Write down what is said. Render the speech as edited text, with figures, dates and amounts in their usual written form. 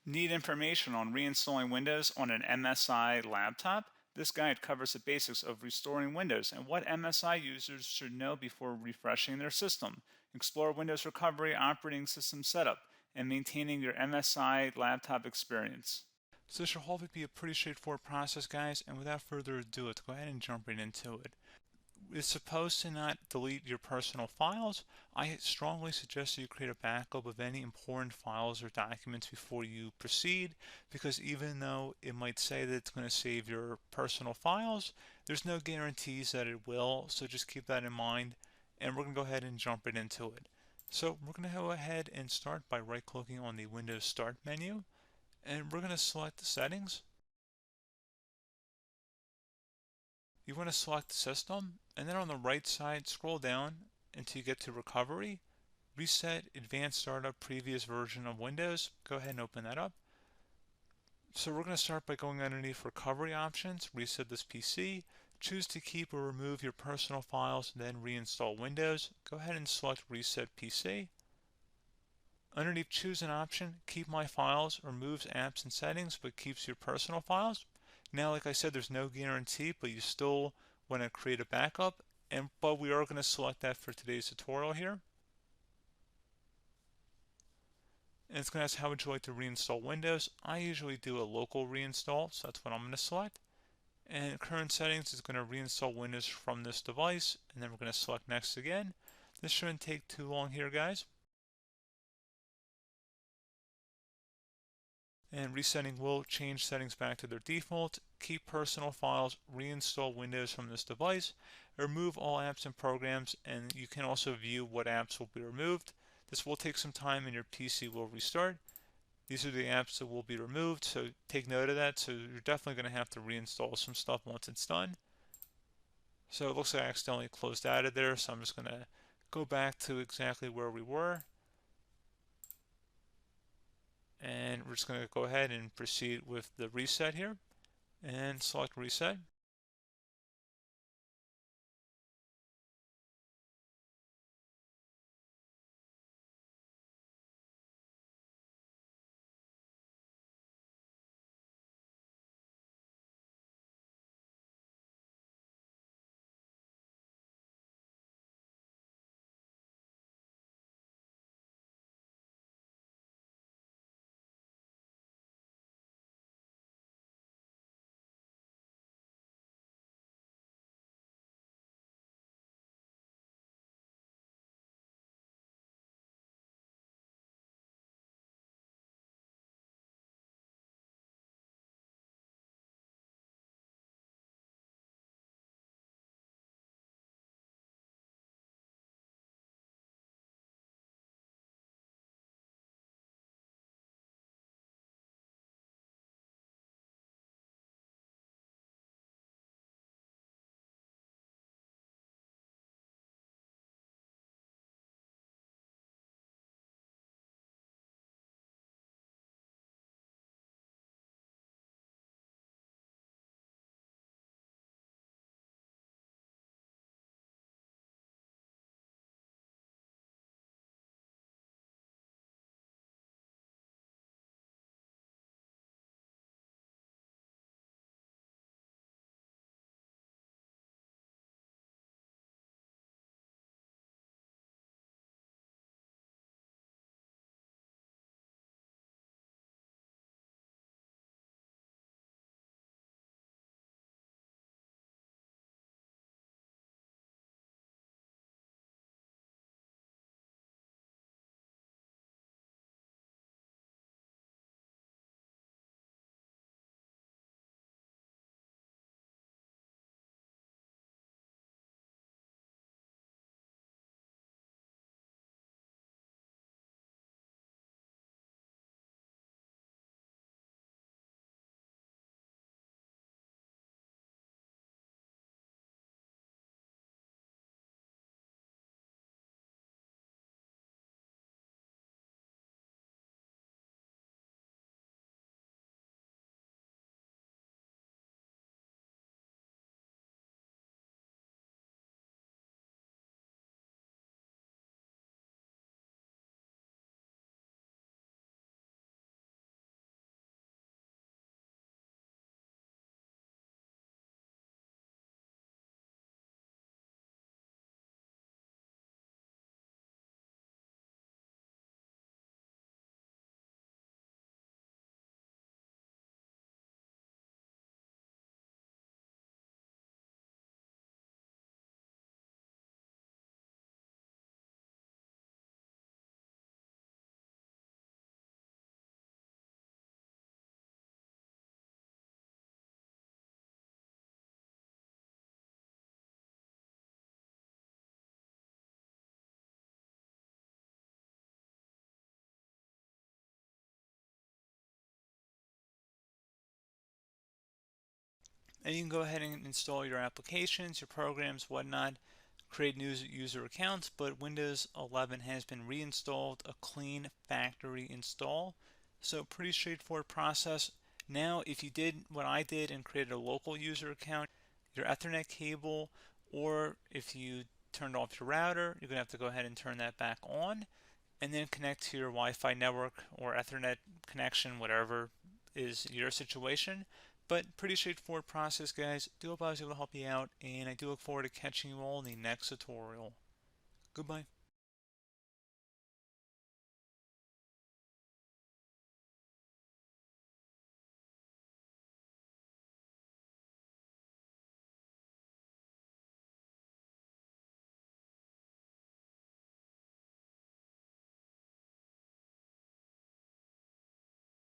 Need information on reinstalling Windows on an MSI laptop? This guide covers the basics of restoring Windows and what MSI users should know before refreshing their system. Explore Windows recovery, operating system setup, and maintaining your MSI laptop experience. So this should hopefully be a pretty straightforward process, guys, and without further ado, let's go ahead and jump right into it. It's supposed to not delete your personal files. I strongly suggest that you create a backup of any important files or documents before you proceed, because even though it might say that it's going to save your personal files, there's no guarantees that it will, so just keep that in mind, and we're going to go ahead and jump right into it. So we're going to go ahead and start by right-clicking on the Windows Start menu, and we're going to select the settings. You want to select System, and then on the right side, scroll down until you get to Recovery. Reset Advanced Startup Previous Version of Windows. Go ahead and open that up. So we're going to start by going underneath Recovery Options, reset this PC. Choose to keep or remove your personal files, then reinstall Windows. Go ahead and select Reset PC. Underneath Choose an option, Keep My Files removes apps and settings but keeps your personal files. Now, like I said, there's no guarantee, but you still want to create a backup, but we are going to select that for today's tutorial here. And it's going to ask how would you like to reinstall Windows. I usually do a local reinstall, so that's what I'm going to select. And current settings is going to reinstall Windows from this device, and then we're going to select next again. This shouldn't take too long here, guys. And resetting will change settings back to their default, keep personal files, reinstall Windows from this device, remove all apps and programs, and you can also view what apps will be removed. This will take some time and your PC will restart. These are the apps that will be removed, so take note of that. So you're definitely going to have to reinstall some stuff once it's done. So it looks like I accidentally closed out of there, so I'm just going to go back to exactly where we were. And we're just going to go ahead and proceed with the reset here and select reset. And you can go ahead and install your applications, your programs, whatnot, create new user accounts, but Windows 11 has been reinstalled, a clean factory install. So pretty straightforward process. Now, if you did what I did and created a local user account, your Ethernet cable, or if you turned off your router, you're going to have to go ahead and turn that back on and then connect to your Wi-Fi network or Ethernet connection, whatever is your situation. But pretty straightforward process, guys. Do hope I was able to help you out, and I do look forward to catching you all in the next tutorial. Goodbye.